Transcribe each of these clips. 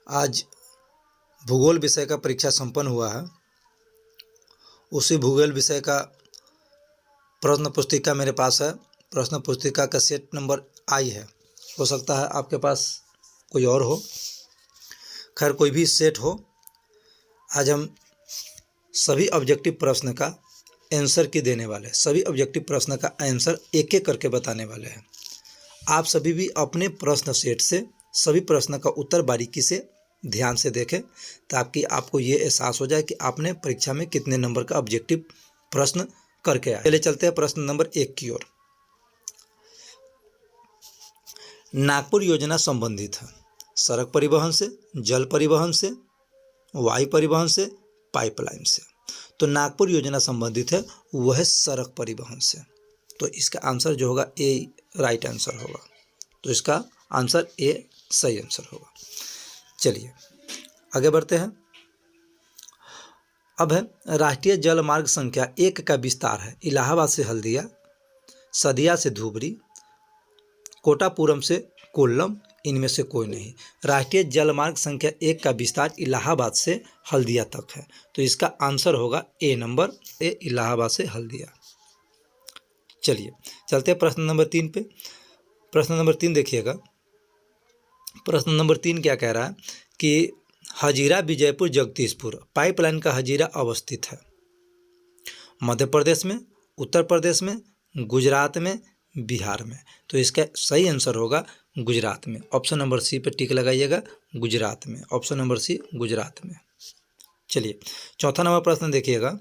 आज भूगोल विषय का परीक्षा संपन्न हुआ है। उसी भूगोल विषय का प्रश्न पुस्तिका मेरे पास है। प्रश्न पुस्तिका का सेट नंबर आई है। हो सकता है आपके पास कोई और हो, खैर कोई भी सेट हो। आज हम सभी ऑब्जेक्टिव प्रश्न का आंसर की देने वाले, सभी ऑब्जेक्टिव प्रश्न का आंसर एक एक करके बताने वाले हैं। आप सभी भी अपने प्रश्न सेट से सभी प्रश्न का उत्तर बारीकी से ध्यान से देखें, ताकि आपको ये एहसास हो जाए कि आपने परीक्षा में कितने नंबर का ऑब्जेक्टिव प्रश्न करके आए। चले चलते हैं प्रश्न नंबर 1 की ओर। नागपुर योजना संबंधित है सड़क परिवहन से, जल परिवहन से, वायु परिवहन से, पाइपलाइन से। तो नागपुर योजना संबंधित है वह सड़क परिवहन से। तो इसका आंसर जो होगा ए राइट आंसर होगा। तो इसका आंसर ए सही आंसर होगा। चलिए आगे बढ़ते हैं। अब है राष्ट्रीय जल मार्ग संख्या 1 का विस्तार है इलाहाबाद से हल्दिया, सदिया से धुबरी, कोटापुरम से कोल्लम, इनमें से कोई नहीं। राष्ट्रीय जल मार्ग संख्या 1 का विस्तार इलाहाबाद से हल्दिया तक है। तो इसका आंसर होगा ए नंबर, ए इलाहाबाद से हल्दिया। चलिए चलते हैं प्रश्न नंबर 3 पे। प्रश्न नंबर 3 देखिएगा। प्रश्न नंबर 3 क्या कह रहा है कि हजीरा विजयपुर जगदीशपुर पाइपलाइन का हजीरा अवस्थित है मध्य प्रदेश में, उत्तर प्रदेश में, गुजरात में, बिहार में। तो इसका सही आंसर होगा गुजरात में। ऑप्शन नंबर सी पे टिक लगाइएगा, गुजरात में। ऑप्शन नंबर सी गुजरात में। चलिए चौथा नंबर प्रश्न देखिएगा।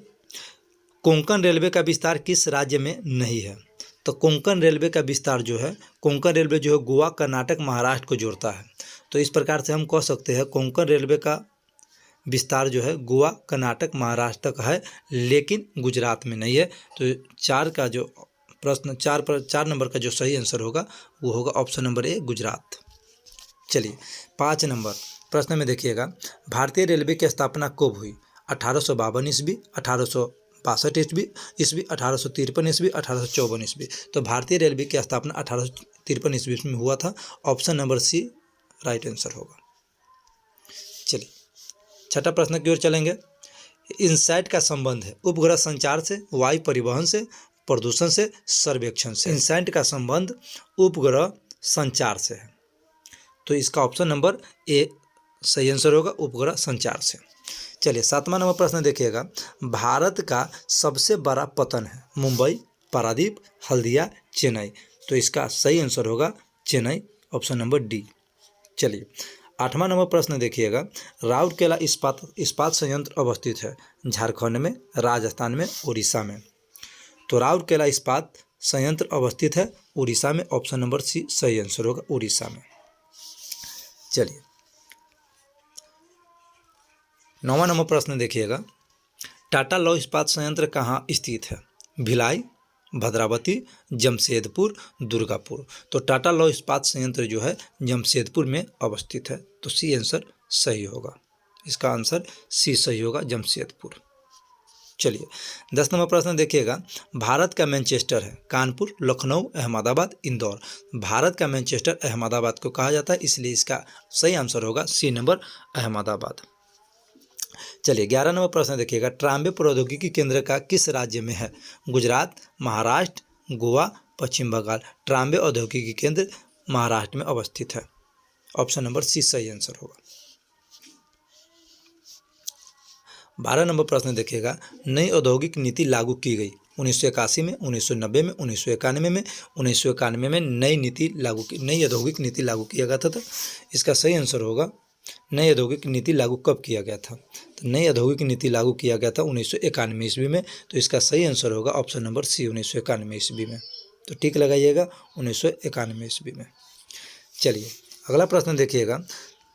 कोंकण रेलवे का विस्तार किस राज्य में नहीं है? तो कोंकण रेलवे का विस्तार जो है, कोंकण रेलवे जो है गोवा, कर्नाटक, महाराष्ट्र को जोड़ता है। तो इस प्रकार से हम कह सकते हैं कोंकण रेलवे का विस्तार जो है गोवा, कर्नाटक, महाराष्ट्र तक है, लेकिन गुजरात में नहीं है। तो 4 का जो प्रश्न 4 नंबर का जो सही आंसर होगा वो होगा ऑप्शन नंबर ए गुजरात। चलिए 5 नंबर प्रश्न में देखिएगा। भारतीय रेलवे की स्थापना कब हुई? 1852 ईस्वी, 1862 ईस्वी, 1853 ईस्वी, 1854 ईस्वी। तो भारतीय रेलवे की स्थापना 1853 ईस्वी में हुआ था। Option number C right answer होगा। चलिए छठा प्रश्न की ओर चलेंगे। इनसैट का संबंध है उपग्रह संचार से, वायु परिवहन से, प्रदूषण से, सर्वेक्षण से। इनसैट का संबंध उपग्रह संचार से है। तो इसका ऑप्शन नंबर ए सही आंसर होगा, उपग्रह संचार से। चलिए 7वां नंबर प्रश्न देखिएगा। भारत का सबसे बड़ा पत्तन है मुंबई, पारादीप, हल्दिया, चेन्नई। तो इसका सही आंसर होगा चेन्नई, ऑप्शन नंबर डी। चलिए 8वां नंबर प्रश्न देखिएगा। राउरकेला इस्पात संयंत्र अवस्थित है झारखंड में, राजस्थान में, उड़ीसा में। तो राउरकेला इस्पात संयंत्र अवस्थित है उड़ीसा में। ऑप्शन नंबर सी सही आंसर होगा, उड़ीसा में। चलिए 9वां नंबर प्रश्न देखिएगा। टाटा लौह इस्पात संयंत्र कहाँ स्थित है? भिलाई, भद्रावती, जमशेदपुर, दुर्गापुर। तो टाटा लौह इस्पात संयंत्र जो है जमशेदपुर में अवस्थित है। तो सी आंसर सही होगा। इसका आंसर सी सही होगा, जमशेदपुर। चलिए 10 नंबर प्रश्न देखिएगा। भारत का मैनचेस्टर है कानपुर, लखनऊ, अहमदाबाद, इंदौर। भारत का मैनचेस्टर अहमदाबाद को कहा जाता है, इसलिए इसका सही आंसर होगा सी नंबर, अहमदाबाद। चलिए 11 नंबर प्रश्न देखिएगा। ट्राम्बे प्रौद्योगिकी केंद्र का किस राज्य में है? गुजरात, महाराष्ट्र, गोवा, पश्चिम बंगाल। ट्राम्बे औद्योगिकी केंद्र महाराष्ट्र में अवस्थित है। ऑप्शन नंबर सी सही आंसर होगा। 12 नंबर प्रश्न देखिएगा। नई औद्योगिक नीति लागू की गई 1981 में, 1990 में, 1991 में। 1991 में नई औद्योगिक नीति लागू किया गया था। तो इसका सही आंसर होगा नई औद्योगिक नीति लागू कब किया गया था? तो नई औद्योगिक नीति लागू किया गया था 1991 ईस्वी में। तो इसका सही आंसर होगा ऑप्शन नंबर सी 1991 ईस्वी में। तो टिक लगाइएगा 1991 ईस्वी में। चलिए अगला प्रश्न देखिएगा।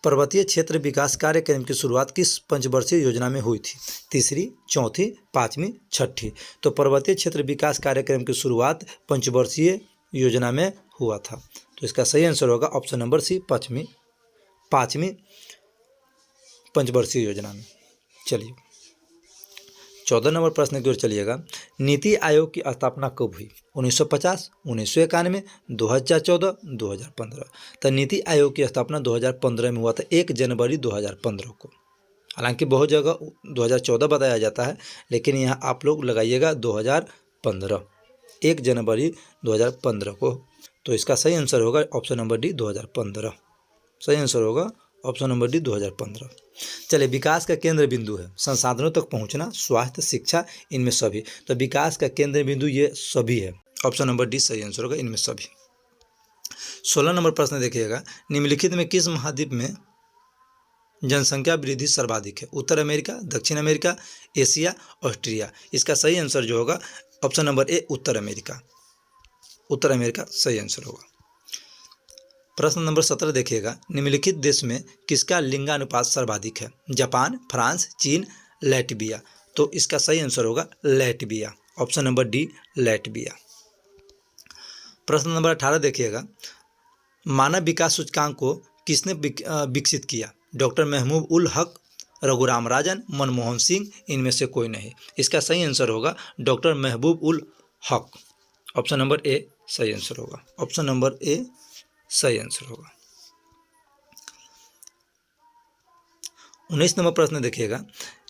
पर्वतीय क्षेत्र विकास कार्यक्रम की शुरुआत किस पंचवर्षीय योजना में हुई थी? तीसरी, चौथी, 5वीं, 6ठी। तो पर्वतीय क्षेत्र विकास कार्यक्रम की शुरुआत पंचवर्षीय योजना में हुआ था। तो इसका सही आंसर होगा ऑप्शन नंबर सी 5वीं पंचवर्षीय योजना में। चलिए 14 नंबर प्रश्न की ओर चलिएगा। नीति आयोग की स्थापना कब हुई? 1950, 1991, 2014, 2015। तो नीति आयोग की स्थापना 2015 में हुआ था, 1 जनवरी 2015 को। हालांकि बहुत जगह 2014 बताया जाता है, लेकिन यहाँ आप लोग लगाइएगा 2015, 1 जनवरी 2015 को। तो इसका सही आंसर होगा ऑप्शन नंबर डी 2015। सही आंसर होगा ऑप्शन नंबर डी 2015। चलिए, विकास का केंद्र बिंदु है संसाधनों तक पहुंचना, स्वास्थ्य, शिक्षा, इनमें सभी। तो विकास का केंद्र बिंदु ये सभी है, ऑप्शन नंबर डी सही आंसर होगा इनमें सभी। 16 नंबर प्रश्न देखिएगा। निम्नलिखित में किस महाद्वीप में जनसंख्या वृद्धि सर्वाधिक है? उत्तर अमेरिका, दक्षिण अमेरिका, एशिया, ऑस्ट्रेलिया। इसका सही आंसर जो होगा option number A Uttar America. Uttar America सही आंसर होगा। प्रश्न नंबर 17 देखिएगा। निम्नलिखित देश में किसका लिंगानुपात सर्वाधिक है? जापान, फ्रांस, चीन, लैटविया। तो इसका सही आंसर होगा Latvia, option number D Latvia. प्रश्न नंबर 18 देखिएगा। मानव विकास सूचकांक को किसने विकसित किया? डॉक्टर महमूद उल हक, रघुराम राजन, मनमोहन सिंह, इनमें से कोई नहीं। इसका सही आंसर होगा doctor Mehboob ul Haq, option number A सही आंसर होगा। ऑप्शन नंबर ए सही आंसर होगा। 19 नंबर प्रश्न देखिएगा।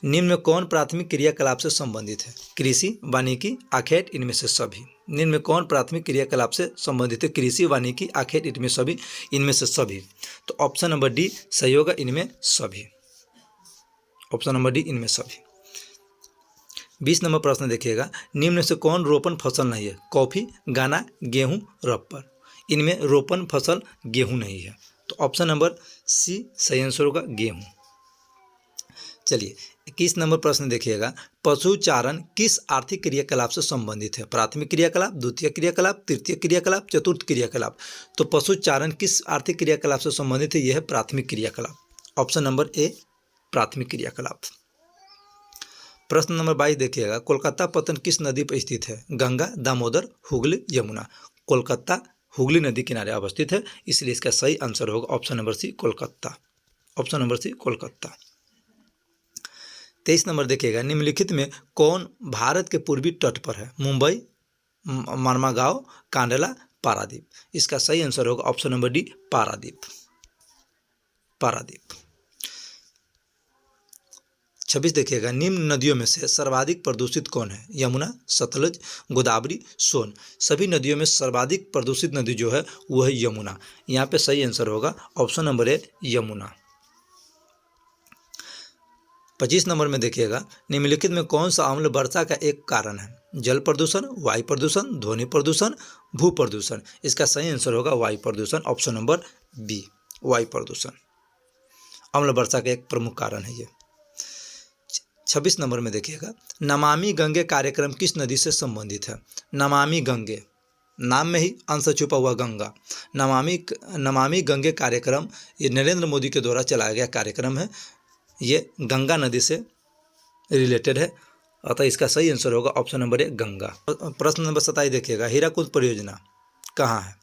निम्न में कौन प्राथमिक क्रियाकलाप से संबंधित है? कृषि, वानिकी, आखेट, इनमें से सभी। निम्न में कौन प्राथमिक क्रियाकलाप से संबंधित है? कृषि, वानिकी, आखेट, इनमें सभी, इनमें से सभी। तो ऑप्शन नंबर डी सही होगा इनमें सभी, ऑप्शन नंबर डी इनमें सभी। 20 नंबर प्रश्न देखिएगा। निम्न से कौन रोपण फसल नहीं है? कॉफी, गन्ना, गेहूं, रबर। इनमें रोपण फसल गेहूं नहीं है, तो ऑप्शन नंबर सी सही आंसर होगा गेहूं। चलिए, 21 नंबर प्रश्न देखिएगा। पशुचारण किस आर्थिक क्रियाकलाप से संबंधित है? प्राथमिक क्रियाकलाप, द्वितीय क्रियाकलाप, तृतीय क्रियाकलाप, चतुर्थ क्रियाकलाप। तो पशुचारण किस आर्थिक क्रियाकलाप से संबंधित है? यह है प्राथमिक क्रियाकलाप, ऑप्शन नंबर ए प्राथमिक क्रियाकलाप। प्रश्न नंबर 22 देखिएगा। कोलकाता पत्तन किस नदी पर स्थित है? गंगा, दामोदर, हुगली, यमुना। कोलकाता हुगली नदी किनारे अवस्थित है, इसलिए इसका सही आंसर होगा option number C Kolkata, option number C Kolkata. 23 नंबर देखिएगा। निम्नलिखित में कौन भारत के पूर्वी तट पर है? मुंबई, मरमागांव, कांडला, पारादीप। इसका सही आंसर होगा option number D Paradip, Paradip. 26 देखिएगा। निम्न नदियों में से सर्वाधिक प्रदूषित कौन है? यमुना, सतलज, गोदावरी, सोन। सभी नदियों में सर्वाधिक प्रदूषित नदी जो है वह है यमुना। यहाँ पे सही आंसर होगा option number A Yamuna. 25 number में देखिएगा। निम्नलिखित में कौन सा अम्ल वर्षा का एक कारण है? जल प्रदूषण, वायु प्रदूषण, ध्वनि प्रदूषण, भू प्रदूषण। इसका सही आंसर होगा वायु प्रदूषण, ऑप्शन नंबर बी वायु प्रदूषण। अम्ल वर्षा का एक प्रमुख कारण है ये। 26 नंबर में देखिएगा। नमामि गंगे कार्यक्रम किस नदी से संबंधित है? नमामि गंगे, नाम में ही अंश छुपा हुआ गंगा। नमामि गंगे कार्यक्रम ये नरेंद्र मोदी के द्वारा चलाया गया कार्यक्रम है, ये गंगा नदी से रिलेटेड है, अतः इसका सही आंसर होगा ऑप्शन नंबर ए गंगा। प्रश्न नंबर 27 देखिएगा। हीराकुद परियोजना कहाँ है?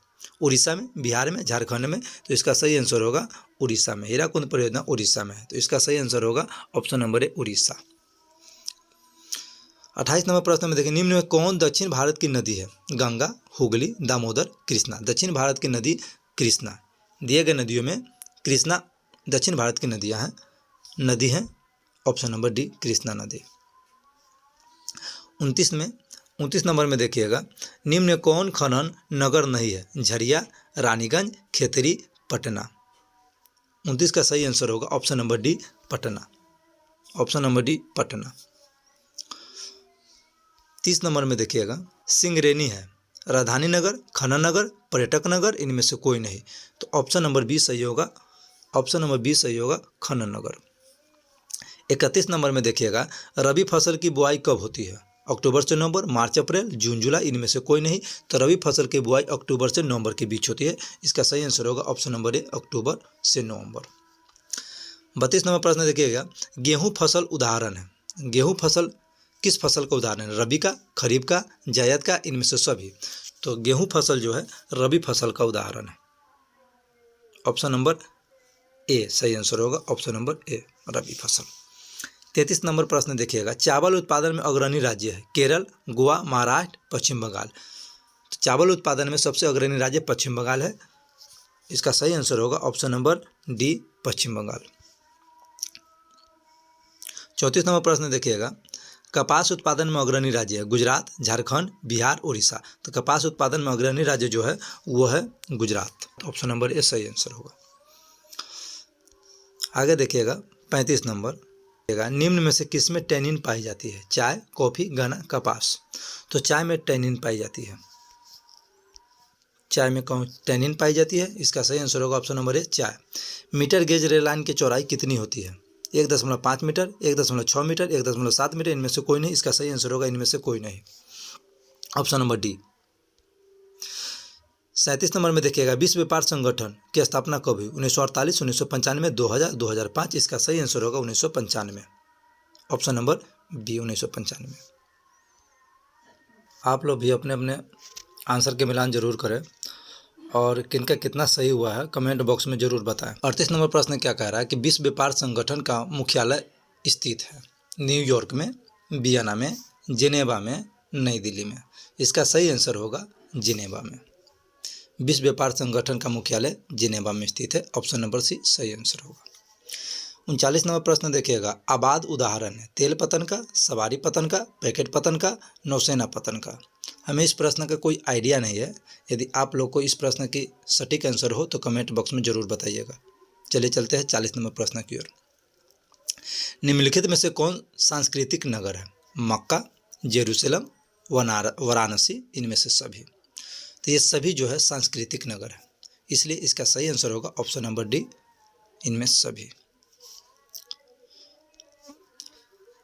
उड़ीसा में, बिहार में, झारखंड में। तो इसका सही आंसर होगा उड़ीसा में। हीराकुद परियोजना उड़ीसा में है, तो इसका सही आंसर होगा option number A Orissa. 28 number प्रश्न में देखिए। निम्न में कौन दक्षिण भारत की नदी है? गंगा, हुगली, दामोदर, कृष्णा। दक्षिण भारत की नदी कृष्णा। दिए गए नदियों में कृष्णा दक्षिण भारत की नदियां हैं, नदी है, ऑप्शन नंबर डी कृष्णा नदी। 29 नंबर में देखिएगा। निम्न में कौन खनन नगर नहीं है? झरिया, रानीगंज, खेतरी, पटना। 29 का सही आंसर होगा option number D Patna, option number D Patna. 30 number में देखिएगा। सिंगरेनी है, राजधानी नगर, खनन नगर, पर्यटक नगर, इनमें से कोई नहीं। तो ऑप्शन नंबर बी सही होगा, ऑप्शन नंबर बी सही होगा खनन नगर। 31 नंबर में देखिएगा। रबी फसल की बुआई कब होती है? अक्टूबर से नवंबर, मार्च अप्रैल, जून जुलाई, इनमें से कोई नहीं। तो रबी फसल की बुआई अक्टूबर से नवंबर के बीच होती है, इसका सही आंसर होगा ऑप्शन नंबर ए अक्टूबर से नवंबर। 32 नंबर प्रश्न देखिएगा। गेहूं फसल उदाहरण है। गेहूं फसल किस फसल का उदाहरण है? रबी का, खरीफ का, जायद का, इनमें से सभी। तो गेहूं फसल जो है रबी फसल का उदाहरण है, ऑप्शन नंबर ए सही आंसर होगा, ऑप्शन नंबर ए रबी फसल। 33 नंबर प्रश्न देखिएगा, चावल उत्पादन में अग्रणी राज्य है केरल, गोवा, महाराष्ट्र, पश्चिम बंगाल। तो चावल उत्पादन में सबसे अग्रणी राज्य पश्चिम बंगाल है। इसका सही आंसर होगा ऑप्शन नंबर डी, पश्चिम बंगाल। 34 नंबर प्रश्न देखिएगा, कपास उत्पादन में अग्रणी राज्य है गुजरात, झारखंड, बिहार, उड़ीसा। तो कपास उत्पादन में अग्रणी राज्य जो है वो है गुजरात। ऑप्शन नंबर ए सही आंसर होगा। आगे देखिएगा 35 नंबर, निम्न में से किस में टैनिन पाई जाती है, चाय, कॉफी, गन्ना, कपास। तो चाय में टैनिन पाई जाती है। चाय में कौन टैनिन पाई जाती है, इसका सही आंसर होगा ऑप्शन नंबर ए, चाय। मीटर गेज रेल लाइन की चौड़ाई कितनी होती है, 1.5 मीटर, 1.6 मीटर, 1.7 मीटर। इनमें से कोई नहीं, इसका सही आंसर होगा इनमें से कोई नहीं, ऑप्शन नंबर डी। 37 नंबर में देखिएगा, विश्व व्यापार संगठन की स्थापना कब हुई, 1948, 1995, 2000, 2005। इसका सही आंसर होगा 1995, ऑप्शन नंबर बी, 1995। आप लोग भी अपने अपने आंसर के मिलान जरूर करें और किनका कितना सही हुआ है कमेंट बॉक्स में जरूर बताएं। 38 नंबर प्रश्न क्या कह रहा है कि विश्व व्यापार संगठन का मुख्यालय स्थित है न्यूयॉर्क में, वियना में, जिनेवा में, नई दिल्ली में। इसका सही आंसर होगा जिनेवा में। विश्व व्यापार संगठन का मुख्यालय जिनेवा में स्थित है, ऑप्शन नंबर सी सही आंसर होगा। 39 नंबर प्रश्न देखिएगा, आबाद उदाहरण है तेल पतन का, सवारी पतन का, पैकेट पतन का, नौसेना पतन का। हमें इस प्रश्न का कोई आइडिया नहीं है। यदि आप लोग को इस प्रश्न की सटीक आंसर हो तो कमेंट बॉक्स में जरूर बताइएगा। चलिए चलते हैं 40 नंबर प्रश्न की ओर। निम्नलिखित में से कौन सांस्कृतिक नगर है, मक्का, जेरूसलम, वाराणसी। इनमें से सभी। तो ये सभी जो है सांस्कृतिक नगर है, इसलिए इसका सही आंसर होगा ऑप्शन नंबर डी, इनमें सभी।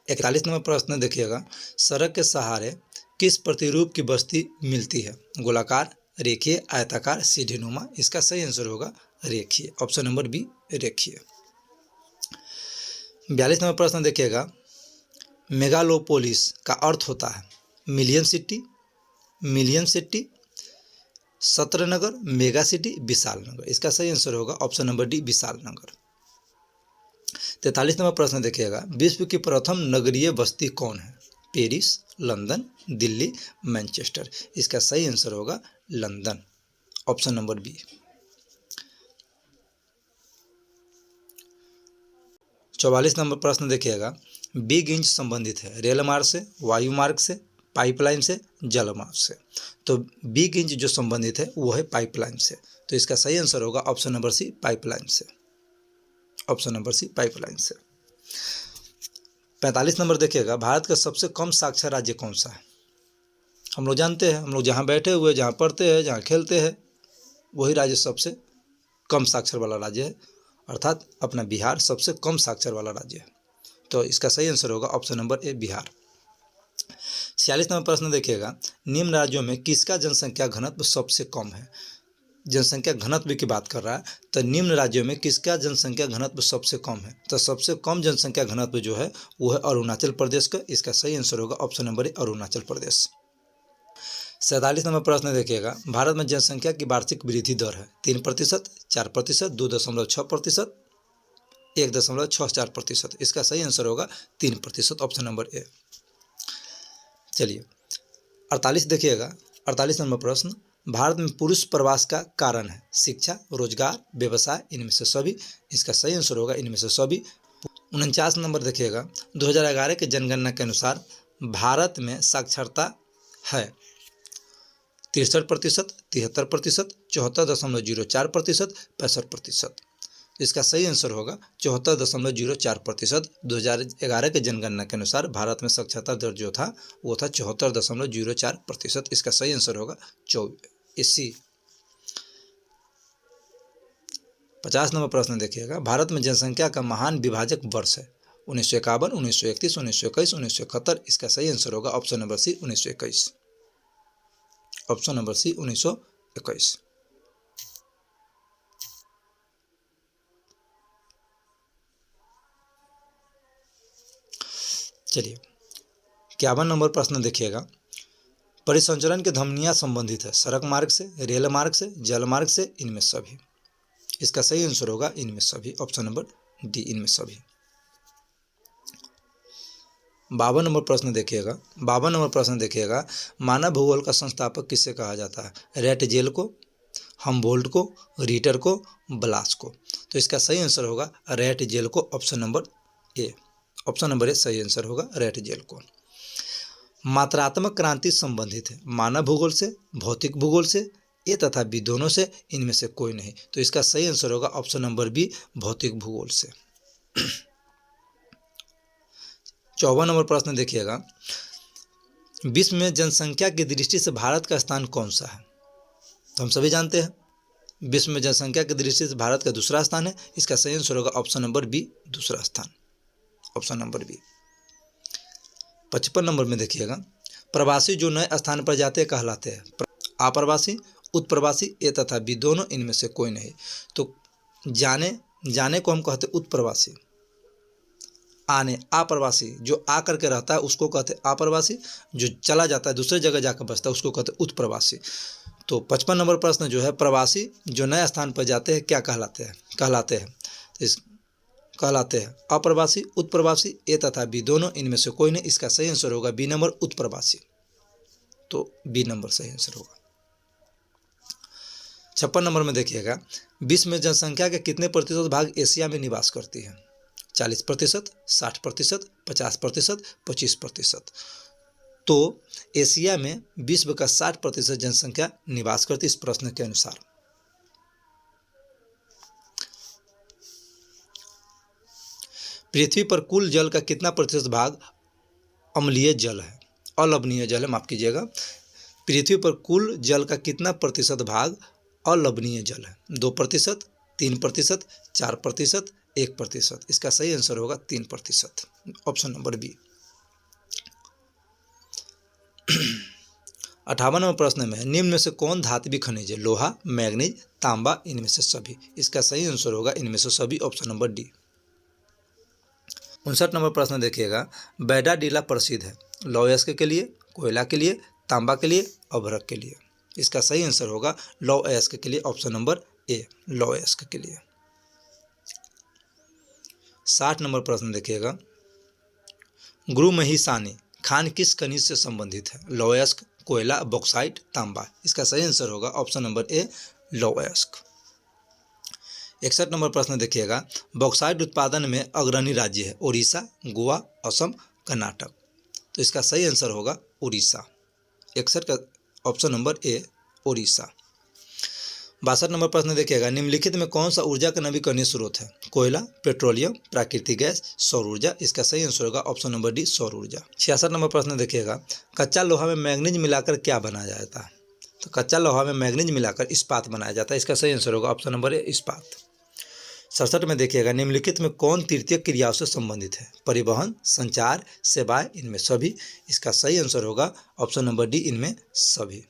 41 नंबर प्रश्न देखिएगा, सड़क के सहारे किस प्रतिरूप की बस्ती मिलती है, गोलाकार, रेखीय, आयताकार, सीढ़ीनुमा। इसका सही आंसर होगा रेखीय, ऑप्शन नंबर बी रेखीय। 42 नंबर प्रश्न देखिएगा, मेगालोपोलिस का अर्थ होता है मिलियन सिटी, सत्र नगर, मेगा सिटी, विशाल नगर। इसका सही आंसर होगा option number D, Vishal Nagar. 43 number प्रश्न देखिएगा, विश्व की प्रथम नगरीय बस्ती कौन है, पेरिस, लंदन, दिल्ली, मैनचेस्टर। इसका सही आंसर होगा लंदन, ऑप्शन नंबर बी। 44 नंबर प्रश्न देखिएगा, बिग इंच संबंधित है रेल मार्ग से, वायु मार्ग से, पाइपलाइन से, जल मार्ग से। तो बिग इंच जो संबंधित है वो है पाइपलाइन से। तो इसका सही आंसर होगा ऑप्शन नंबर सी, पाइपलाइन से, ऑप्शन नंबर सी, पाइपलाइन से। 45 नंबर देखिएगा, भारत का सबसे कम साक्षर राज्य कौन सा है। हम लोग जानते हैं, हम लोग जहाँ बैठे हुए, जहाँ पढ़ते हैं, जहाँ खेलते हैं, वही राज्य सबसे कम साक्षर वाला राज्य है, अर्थात अपना बिहार सबसे कम साक्षर वाला राज्य है। तो इसका सही आंसर होगा option number A, Bihar. 46 number प्रश्न देखिएगा, निम्न राज्यों में किसका जनसंख्या घनत्व सबसे कम है। जनसंख्या घनत्व की बात कर रहा है, तो निम्न राज्यों में किसका जनसंख्या घनत्व सबसे कम है। तो सबसे कम जनसंख्या घनत्व जो है वो है अरुणाचल प्रदेश का। इसका सही आंसर होगा option number A, Arunachal Pradesh. 47 number प्रश्न देखिएगा, भारत में जनसंख्या की वार्षिक वृद्धि दर है 3%, 4%, 2.6%, 1.64%। इसका सही आंसर होगा 3%, ऑप्शन नंबर ए। चलिए 48 देखिएगा, 48 नंबर प्रश्न, भारत में पुरुष प्रवास का कारण है शिक्षा, रोजगार, व्यवसाय। इनमें से सभी। इसका सही आंसर होगा इनमें से सभी। 49 नंबर देखिएगा, 2011 की जनगणना के अनुसार भारत में साक्षरता है 63%, 73%, 74.04%, 65%। इसका सही आंसर होगा 74.04%। 2011 के जनगणना के अनुसार भारत में साक्षरता दर जो था वो था 74.04%। इसका सही आंसर होगा 84। 50 नंबर प्रश्न देखिएगा, भारत में जनसंख्या का महान विभाजक वर्ष है 1951, 1931, 1921, 1971। इसका सही आंसर होगा option number C, 1921, option number C, 1921। चलिए 51 नंबर प्रश्न देखिएगा, परिसंचरण की धमनियां संबंधित है सड़क मार्ग से, रेल मार्ग से, जल मार्ग से। इनमें सभी। इसका सही आंसर होगा इनमें सभी, ऑप्शन नंबर डी, इनमें सभी। 52 नंबर प्रश्न देखिएगा। 52 नंबर प्रश्न देखिएगा, मानव भूगोल का संस्थापक किसे कहा जाता है? रेटजेल को, हमबोल्ट को, रीटर को, ब्लास को। तो इसका सही आंसर होगा रेटजेल को, option number A. Option number A सही आंसर होगा रेटजेल को। मात्रात्मक क्रांति संबंधित है मानव भूगोल से, भौतिक भूगोल से, ए तथा बी दोनों से, इनमें से कोई नहीं। तो इसका सही आंसर होगा ऑप्शन नंबर बी, भौतिक भूगोल से। 54 नंबर प्रश्न देखिएगा, विश्व में जनसंख्या की दृष्टि से भारत का स्थान कौन सा है? तो हम सभी जानते हैं विश्व में जनसंख्या की दृष्टि से भारत का दूसरा स्थान है। इसका सही आंसर होगा ऑप्शन नंबर बी, दूसरा स्थान, ऑप्शन नंबर बी। 55 नंबर में देखिएगा, प्रवासी जो नए स्थान पर जाते कहलाते हैं? अप्रवासी, उत्प्रवासी, ए तथा बी दोनों, इनमें से कोई नहीं। तो जाने को हम कहते उत्प्रवासी, आने अप्रवासी, जो आ करके रहता है उसको कहते अप्रवासी, जो चला जाता है दूसरे जगह जाकर बसता है उसको कहते उत्प्रवासी। तो 55 नंबर प्रश्न जो है, प्रवासी जो नए स्थान पर जाते हैं क्या कहलाते हैं? कहलाते हैं अप्रवासी, उत्प्रवासी, ए तथा बी दोनों, इनमें से कोई नहीं। इसका सही आंसर होगा बी नंबर, उत्प्रवासी। तो बी नंबर सही आंसर होगा। 56 नंबर में देखिएगा, विश्व में जनसंख्या के कितने प्रतिशत भाग एशिया में निवास करती है? 40%, 60%, 50%, 25%। तो एशिया में विश्व का 60% जनसंख्या निवास करती है इस प्रश्न के अनुसार। पृथ्वी पर कुल जल का कितना प्रतिशत भाग अम्लीय जल है? अलवणीय जल है, माफ कीजिएगा। पृथ्वी पर कुल जल का कितना प्रतिशत भाग अलवणीय जल है? 2%, 3%, 4%, 1%। इसका सही आंसर होगा 3%, ऑप्शन नंबर बी। 58 नंबर प्रश्न में, निम्न में से कौन धात्विक खनिज है? लोहा, मैग्नीज, तांबा, इनमें से सभी। इसका सही आंसर होगा इनमें से सभी, ऑप्शन नंबर डी। 59 नंबर प्रश्न देखिएगा, बैडा डीला प्रसिद्ध है लौह अयस्क के लिए, कोयला के लिए, तांबा के लिए, अभ्रक के लिए। इसका सही आंसर होगा लौह अयस्क के लिए, ऑप्शन नंबर ए, लौह अयस्क के लिए। 60 नंबर प्रश्न देखिएगा, गुरुमहिसानी खान किस खनिज से संबंधित है? लौह अयस्क, कोयला, बॉक्साइट, तांबा। इसका सही आंसर होगा ऑप्शन नंबर ए, लौह अयस्क। 61 नंबर प्रश्न देखिएगा, बॉक्साइट उत्पादन में अग्रणी राज्य है? उड़ीसा, गोवा, असम, कर्नाटक। तो इसका सही आंसर होगा उड़ीसा। 61 का option number A, Orissa. 62 number प्रश्न देखिएगा, निम्नलिखित में कौन सा ऊर्जा का नवीकरणीय स्रोत है? कोयला, पेट्रोलियम, प्राकृतिक गैस, सौर ऊर्जा। इसका सही आंसर होगा ऑप्शन नंबर डी, सौर ऊर्जा। 66 नंबर प्रश्न देखिएगा, कच्चा लोहा में मैग्नीज मिलाकर क्या बनाया जाता है? तो कच्चा लोहा में मैग्नीज मिलाकर इस्पात बनाया जाता है। इसका सही आंसर होगा ऑप्शन नंबर ए, इस्पात। 67 में देखिएगा, निम्नलिखित में कौन तृतीय क्रियाओं से संबंधित है? परिवहन, संचार, सेवाएं, इनमें सभी। इसका सही आंसर होगा ऑप्शन नंबर डी, इनमें सभी।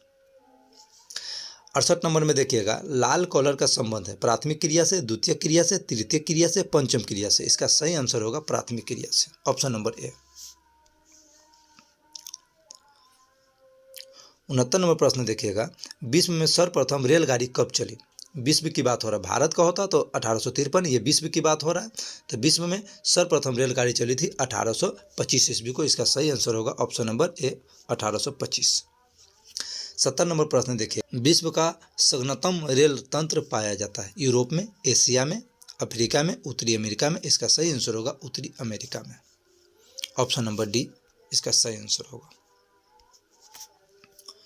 68 नंबर में देखिएगा, लाल कॉलर का संबंध है प्राथमिक क्रिया से, द्वितीय क्रिया से, तृतीय क्रिया से, पंचम क्रिया से। इसका सही आंसर होगा प्राथमिक क्रिया से, ऑप्शन नंबर ए। 69 नंबर प्रश्न देखिएगा, विश्व में सर्वप्रथम रेलगाड़ी कब चली? विश्व की बात हो रहा है, भारत का होता तो 1853, ये विश्व की बात हो रहा है। तो विश्व में सर्वप्रथम रेलगाड़ी चली थी 1825 ईस्वी को। इसका सही आंसर होगा ऑप्शन नंबर ए, 1825। 70 नंबर प्रश्न देखिए, विश्व का सघनतम रेल तंत्र पाया जाता है? यूरोप में, एशिया में, अफ्रीका में, उत्तरी अमेरिका में। इसका सही आंसर होगा उत्तरी अमेरिका में, ऑप्शन नंबर डी इसका सही आंसर होगा।